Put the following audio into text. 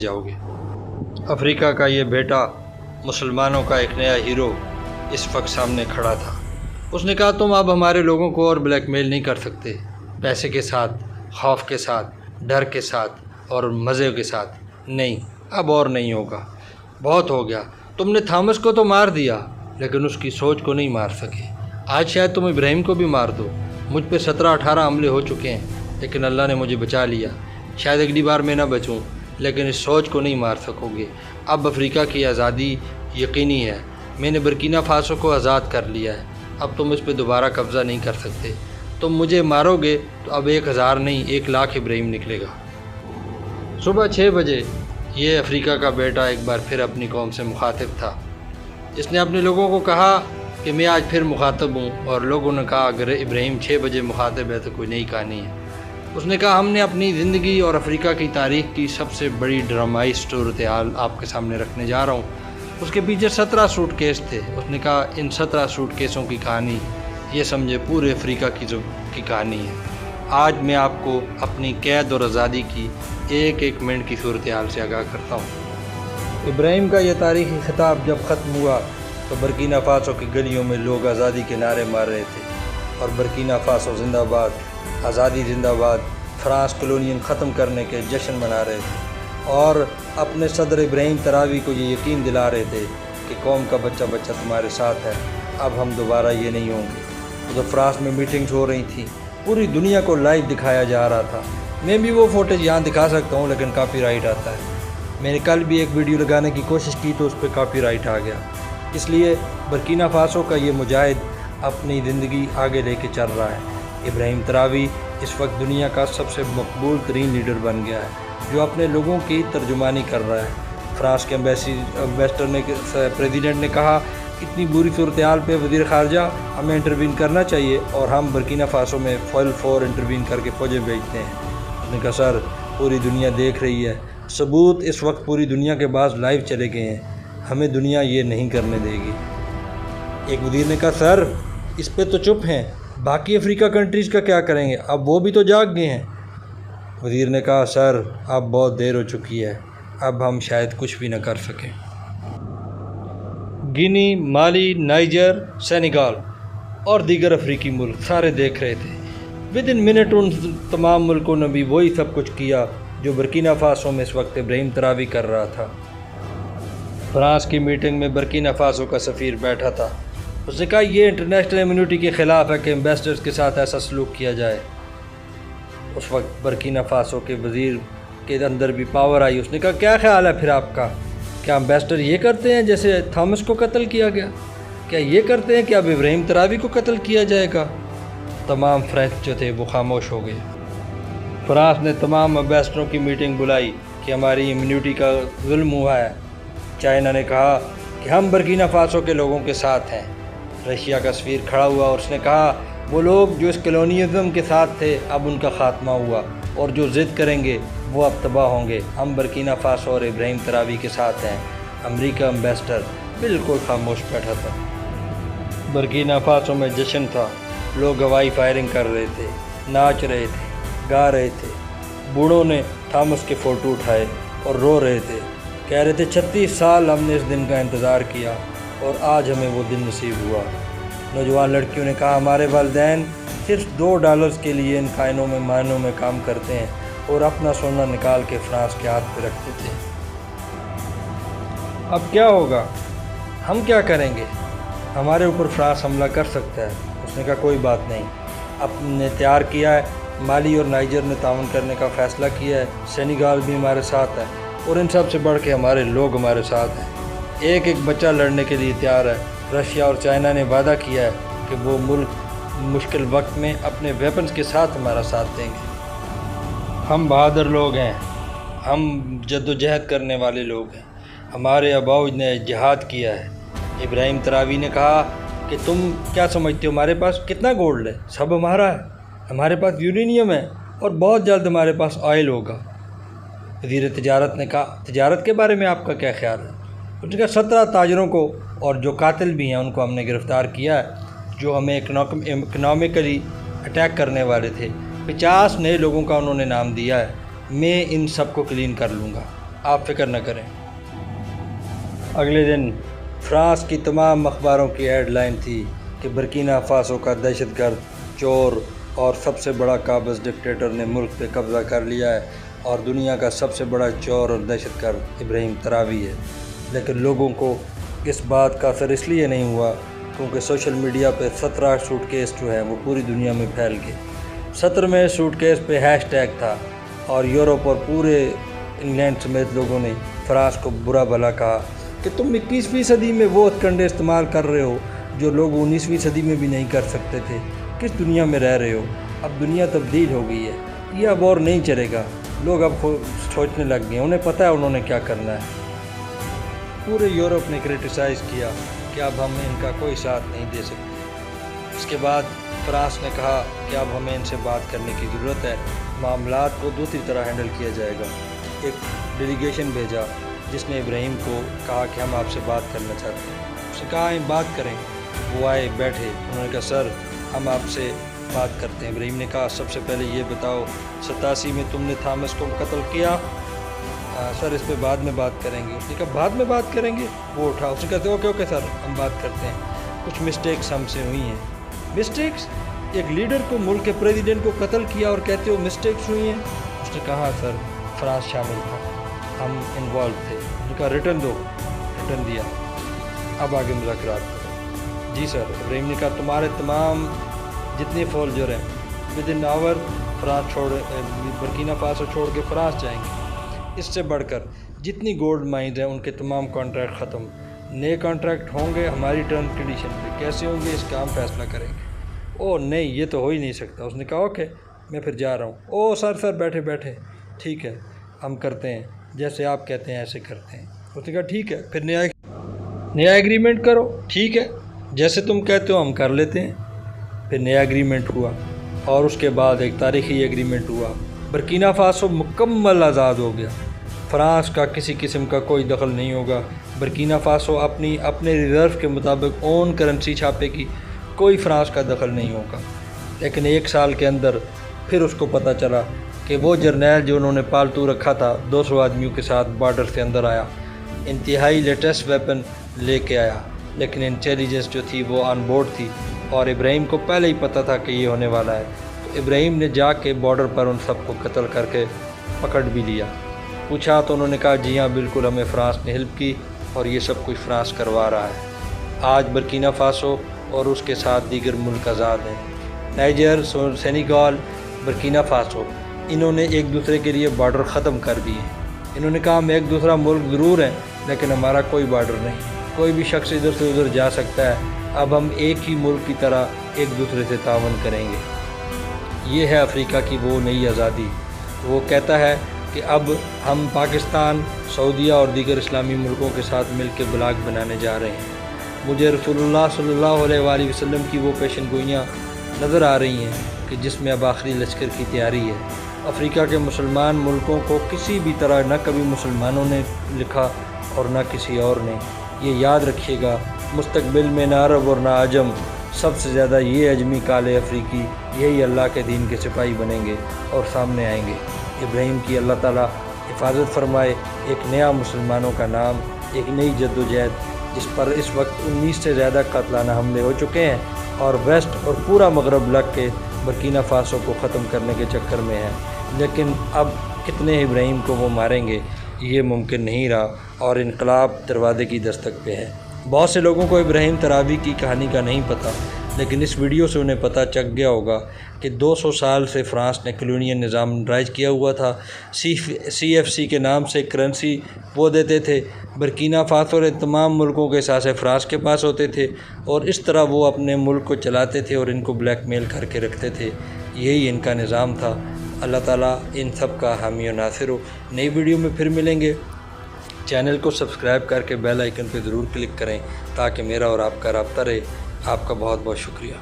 جاؤ گے۔ افریقہ کا یہ بیٹا مسلمانوں کا ایک نیا ہیرو اس وقت سامنے کھڑا تھا۔ اس نے کہا تم اب ہمارے لوگوں کو اور بلیک میل نہیں کر سکتے، پیسے کے ساتھ، خوف کے ساتھ، ڈر کے ساتھ اور مزے کے ساتھ نہیں، اب اور نہیں ہوگا، بہت ہو گیا۔ تم نے تھامس کو تو مار دیا لیکن اس کی سوچ کو نہیں مار سکے۔ آج شاید تم ابراہیم کو بھی مار دو۔ مجھ پہ 17-18 حملے ہو چکے ہیں لیکن اللہ نے مجھے بچا لیا۔ شاید اگلی بار میں نہ بچوں لیکن اس سوچ کو نہیں مار سکو گے۔ اب افریقہ کی آزادی یقینی ہے۔ میں نے برکینا فاسو کو آزاد کر لیا ہے، اب تم اس پہ دوبارہ قبضہ نہیں کر سکتے۔ تم مجھے مارو گے تو اب 1000 نہیں 1,00,000 ابراہیم نکلے گا۔ صبح 6 بجے یہ افریقہ کا بیٹا ایک بار پھر اپنی قوم سے مخاطب تھا۔ اس نے اپنے لوگوں کو کہا کہ میں آج پھر مخاطب ہوں، اور لوگوں نے کہا اگر ابراہیم 6 بجے مخاطب ہے تو کوئی نئی کہانی ہے۔ اس نے کہا ہم نے اپنی زندگی اور افریقہ کی تاریخ کی سب سے بڑی ڈرامائی صورتحال آپ کے سامنے رکھنے جا رہا ہوں۔ اس کے پیچھے 17 سوٹ کیس تھے۔ اس نے کہا ان 17 سوٹ کیسوں کی کہانی یہ سمجھے پورے افریقہ کی کہانی ہے۔ آج میں آپ کو اپنی قید اور آزادی کی ایک ایک منٹ کی صورتحال سے آگاہ کرتا ہوں۔ ابراہیم کا یہ تاریخی خطاب جب ختم ہوا تو برکینا فاسو کی گلیوں میں لوگ آزادی کے نعرے مار رہے تھے اور برکینا فاسو زندہ باد، آزادی زندہ باد، فرانس کلونین ختم کرنے کے جشن منا رہے تھے اور اپنے صدر ابراہیم تراوی کو یہ یقین دلا رہے تھے کہ قوم کا بچہ بچہ تمہارے ساتھ ہے، اب ہم دوبارہ یہ نہیں ہوں گے۔ تو فرانس میں میٹنگز ہو رہی تھیں، پوری دنیا کو لائیو دکھایا جا رہا تھا۔ میں بھی وہ فوٹیج یہاں دکھا سکتا ہوں لیکن کاپی رائٹ آتا ہے۔ میں نے کل بھی ایک ویڈیو لگانے کی کوشش کی تو اس پہ کاپی رائٹ آ گیا۔ اس لیے برکینا فاسو کا یہ مجاہد اپنی زندگی آگے لے کے چل رہا ہے۔ ابراہیم تراوی اس وقت دنیا کا سب سے مقبول ترین لیڈر بن گیا ہے جو اپنے لوگوں کی ترجمانی کر رہا ہے۔ فرانس کے ایمبیسڈر نے پریزیڈنٹ نے کہا اتنی بری صورتحال پہ وزیر خارجہ ہمیں انٹروین کرنا چاہیے اور ہم برکینا فاسو میں فور انٹروین کر کے فوجیں بھیجتے ہیں۔ اس نے کہا سر پوری دنیا دیکھ رہی ہے، ثبوت اس وقت پوری دنیا کے بعض لائیو چلے گئے ہیں، ہمیں دنیا یہ نہیں کرنے دے گی۔ ایک وزیر نے کہا سر اس پہ تو چپ ہیں، باقی افریقہ کنٹریز کا کیا کریں گے، اب وہ بھی تو جاگ گئے ہیں۔ وزیر نے کہا سر اب بہت دیر ہو چکی ہے، اب ہم شاید کچھ بھی نہ کر سکیں۔ گینی، مالی، نائجر، سینیگال اور دیگر افریقی ملک سارے دیکھ رہے تھے۔ ودن منٹ ان تمام ملکوں نے بھی وہی سب کچھ کیا جو برکینا فاسو میں اس وقت ابراہیم تراوی کر رہا تھا۔ فرانس کی میٹنگ میں برکینا فاسو کا سفیر بیٹھا تھا۔ اس نے کہا یہ انٹرنیشنل امیونٹی کے خلاف ہے کہ ایمبیسڈرز کے ساتھ ایسا سلوک کیا جائے۔ اس وقت برکینا فاسو کے وزیر کے اندر بھی پاور آئی۔ اس نے کہا کیا خیال ہے پھر آپ کا، کیا ایمبیسڈر یہ کرتے ہیں جیسے تھامس کو قتل کیا گیا، کیا یہ کرتے ہیں کہ اب ابراہیم تراوی کو قتل کیا جائے گا؟ تمام فرینچ جو تھے وہ خاموش ہو گئے۔ فرانس نے تمام ایمبیسڈروں کی میٹنگ بلائی کہ ہماری امیونٹی کا ظلم ہوا ہے۔ چائنا نے کہا کہ ہم برکینا فاسو کے لوگوں کے ساتھ ہیں۔ رشیا کا سفیر کھڑا ہوا اور اس نے کہا وہ لوگ جو اس کلونیزم کے ساتھ تھے اب ان کا خاتمہ ہوا اور جو ضد کریں گے وہ اب تباہ ہوں گے، ہم برکینا فاسو اور ابراہیم تراوی کے ساتھ ہیں۔ امریکہ ایمبیسڈر بالکل خاموش بیٹھا تھا۔ برکینا فاسو میں جشن تھا، لوگ ہوائی فائرنگ کر رہے تھے، ناچ رہے تھے، گا رہے تھے۔ بوڑھوں نے تھامس کے فوٹو اٹھائے اور رو رہے تھے، کہہ رہے تھے 36 سال ہم نے اس دن کا انتظار کیا اور آج ہمیں وہ دن نصیب ہوا۔ نوجوان لڑکیوں نے کہا ہمارے والدین صرف $2 کے لیے ان خائنوں میں مائنوں میں کام کرتے ہیں اور اپنا سونا نکال کے فرانس کے ہاتھ پہ رکھتے تھے۔ اب کیا ہوگا، ہم کیا کریں گے، ہمارے اوپر فرانس حملہ کر سکتا ہے۔ اس نے کہا کوئی بات نہیں، اب نے تیار کیا ہے، مالی اور نائجر نے تعاون کرنے کا فیصلہ کیا ہے، سینیگال بھی ہمارے ساتھ ہے اور ان سب سے بڑھ کے ہمارے لوگ ہمارے ساتھ ہیں۔ ایک ایک بچہ لڑنے کے لیے تیار ہے۔ رشیا اور چائنا نے وعدہ کیا ہے کہ وہ ملک مشکل وقت میں اپنے ویپنز کے ساتھ ہمارا ساتھ دیں گے۔ ہم بہادر لوگ ہیں، ہم جد و جہد کرنے والے لوگ ہیں، ہمارے آباؤ نے جہاد کیا ہے۔ ابراہیم تراوی نے کہا کہ تم کیا سمجھتے ہو ہمارے پاس کتنا گولڈ ہے، سب ہمارا ہے، ہمارے پاس یورینیم ہے اور بہت جلد ہمارے پاس آئل ہوگا۔ وزیر تجارت نے کہا تجارت کے بارے میں آپ کا کیا خیال ہے؟ اس نے کہا 17 تاجروں کو اور جو قاتل بھی ہیں ان کو ہم نے گرفتار کیا ہے جو ہمیں اکنامکلی اٹیک کرنے والے تھے۔ 50 نئے لوگوں کا انہوں نے نام دیا ہے، میں ان سب کو کلین کر لوں گا۔ آپ فکر نہ کریں۔ اگلے دن فرانس کی تمام اخباروں کی ہیڈ لائن تھی کہ برکینا فاسو کا دہشت گرد، چور اور سب سے بڑا قابض ڈکٹیٹر نے ملک پہ قبضہ کر لیا ہے اور دنیا کا سب سے بڑا چور اور دہشت گرد ابراہیم تراوی ہے۔ لیکن لوگوں کو اس بات کا اثر اس لیے نہیں ہوا کیونکہ سوشل میڈیا پہ 17 سوٹ کیس جو ہیں وہ پوری دنیا میں پھیل گئے۔ 17ویں سوٹ کیس پہ ہیش ٹیگ تھا اور یورپ اور پورے انگلینڈ سمیت لوگوں نے فرانس کو برا بھلا کہا کہ تم 21ویں صدی میں وہ ہتھ کنڈے استعمال کر رہے ہو جو لوگ 19ویں صدی میں بھی نہیں کر سکتے تھے۔ کس دنیا میں رہ رہے ہو؟ اب دنیا تبدیل ہو گئی ہے، یہ اب اور نہیں چلے گا۔ لوگ اب سوچنے لگ گئے، انہیں پتہ ہے انہوں نے کیا کرنا ہے۔ پورے یورپ نے کرٹیسائز کیا کہ اب ہم ان کا کوئی ساتھ نہیں دے سکتے۔ اس کے بعد فرانس نے کہا کہ اب ہمیں ان سے بات کرنے کی ضرورت ہے، معاملات کو دوسری طرح ہینڈل کیا جائے گا۔ ایک ڈیلیگیشن بھیجا جس نے ابراہیم کو کہا کہ ہم آپ سے بات کرنا چاہتے ہیں۔ اس نے کہا ہم بات کریں۔ وہ آئے، بیٹھے، انہوں نے کہا سر ہم آپ سے بات کرتے ہیں۔ ابراہیم نے کہا سب سے پہلے یہ بتاؤ 87 میں تم نے تھامس کو قتل کیا؟ سر اس پہ بعد میں بات کریں گے۔ اس نے کہا بعد میں بات کریں گے؟ وہ اٹھا، اس نے کہتے اوکے سر ہم بات کرتے ہیں، کچھ مسٹیکس ہم سے ہوئی ہیں۔ مسٹیکس؟ ایک لیڈر کو، ملک کے پریزیڈنٹ کو قتل کیا اور کہتے ہو مسٹیکس ہوئی ہیں؟ اس نے کہا سر فرانس شامل تھا، ہم انوالو تھے۔ اس نے کہا ریٹرن دو، ریٹرن دیا، اب آگے مذاکرات کرو۔ جی سر۔ ابراہیم نے کہا تمہارے تمام جتنے فولجر ہیں ودن آور فرانس برکینا فاسو چھوڑ کے فرانس جائیں گے۔ اس سے بڑھ کر جتنی گولڈ مائنز ہیں ان کے تمام کانٹریکٹ ختم، نئے کانٹریکٹ ہوں گے ہماری ٹرم کنڈیشن پہ۔ کیسے ہوں گے اس کا ہم فیصلہ کریں گے۔ او نہیں یہ تو ہو ہی نہیں سکتا۔ اس نے کہا اوکے میں پھر جا رہا ہوں۔ او سر بیٹھے ٹھیک ہے ہم کرتے ہیں، جیسے آپ کہتے ہیں ایسے کرتے ہیں۔ اس نے کہا ٹھیک ہے پھر نیا ایگریمنٹ کرو۔ ٹھیک ہے جیسے تم کہتے ہو ہم کر لیتے ہیں۔ پھر نیا ایگریمنٹ ہوا اور اس کے بعد ایک تاریخی ایگریمنٹ ہوا۔ برکینا فاسو مکمل آزاد ہو گیا، فرانس کا کسی قسم کا کوئی دخل نہیں ہوگا۔ برکینا فاسو اپنے ریزرو کے مطابق اون کرنسی چھاپے گی، کوئی فرانس کا دخل نہیں ہوگا۔ لیکن 1 سال کے اندر پھر اس کو پتہ چلا کہ وہ جرنیل جو انہوں نے پالتو رکھا تھا 200 آدمیوں کے ساتھ بارڈر سے اندر آیا، انتہائی لیٹسٹ ویپن لے کے آیا، لیکن انٹیلیجنس جو تھی وہ آن بورڈ تھی اور ابراہیم کو پہلے ہی پتہ تھا کہ یہ ہونے والا ہے۔ تو ابراہیم نے جا کے بارڈر پر ان سب کو قتل کر کے پکڑ بھی لیا۔ پوچھا تو انہوں نے کہا جی ہاں بالکل ہمیں فرانس نے ہیلپ کی اور یہ سب کچھ فرانس کروا رہا ہے۔ آج برکینا فاسو اور اس کے ساتھ دیگر ملک آزاد ہیں۔ نائجر، سینیگال، برکینا فاسو انہوں نے ایک دوسرے کے لیے بارڈر ختم کر دیے۔ انہوں نے کہا ہم ایک دوسرا ملک ضرور ہیں لیکن ہمارا کوئی بارڈر نہیں، کوئی بھی شخص ادھر سے ادھر جا سکتا ہے۔ اب ہم ایک ہی ملک کی طرح ایک دوسرے سے تعاون کریں گے۔ یہ ہے افریقہ کی وہ نئی آزادی۔ وہ کہتا ہے کہ اب ہم پاکستان، سعودیہ اور دیگر اسلامی ملکوں کے ساتھ مل کے بلاک بنانے جا رہے ہیں۔ مجھے رسول اللہ صلی اللہ علیہ وآلہ وسلم کی وہ پیشن گوئیاں نظر آ رہی ہیں کہ جس میں اب آخری لشکر کی تیاری ہے۔ افریقہ کے مسلمان ملکوں کو کسی بھی طرح نہ کبھی مسلمانوں نے لکھا اور نہ کسی اور نے۔ یہ یاد رکھیے گا مستقبل میں نہ عرب اور نہ عجم، سب سے زیادہ یہ اجمی کالے افریقی یہی اللہ کے دین کے سپاہی بنیں گے اور سامنے آئیں گے۔ ابراہیم کی اللہ تعالیٰ حفاظت فرمائے۔ ایک نیا مسلمانوں کا نام، ایک نئی جد و جہد جس پر اس وقت 19 سے زیادہ قاتلانہ حملے ہو چکے ہیں اور ویسٹ اور پورا مغرب لگ کے برکینا فاسو کو ختم کرنے کے چکر میں ہے۔ لیکن اب کتنے ابراہیم کو وہ ماریں گے یہ ممکن نہیں رہا اور انقلاب دروازے کی دستک پہ ہے۔ بہت سے لوگوں کو ابراہیم تراوی کی کہانی کا نہیں پتہ، لیکن اس ویڈیو سے انہیں پتہ چل گیا ہوگا کہ 200 سال سے فرانس نے کلونیل نظام رائج کیا ہوا تھا۔ CFC کے نام سے کرنسی وہ دیتے تھے۔ برکینا فاسو کے تمام ملکوں کے اثاثے فرانس کے پاس ہوتے تھے اور اس طرح وہ اپنے ملک کو چلاتے تھے اور ان کو بلیک میل کر کے رکھتے تھے۔ یہی ان کا نظام تھا۔ اللہ تعالیٰ ان سب کا حامی و ناصر ہو۔ نئی ویڈیو میں پھر ملیں گے۔ چینل کو سبسکرائب کر کے بیل آئیکن پہ ضرور کلک کریں تاکہ میرا اور آپ کا رابطہ رہے۔ آپ کا بہت بہت شکریہ۔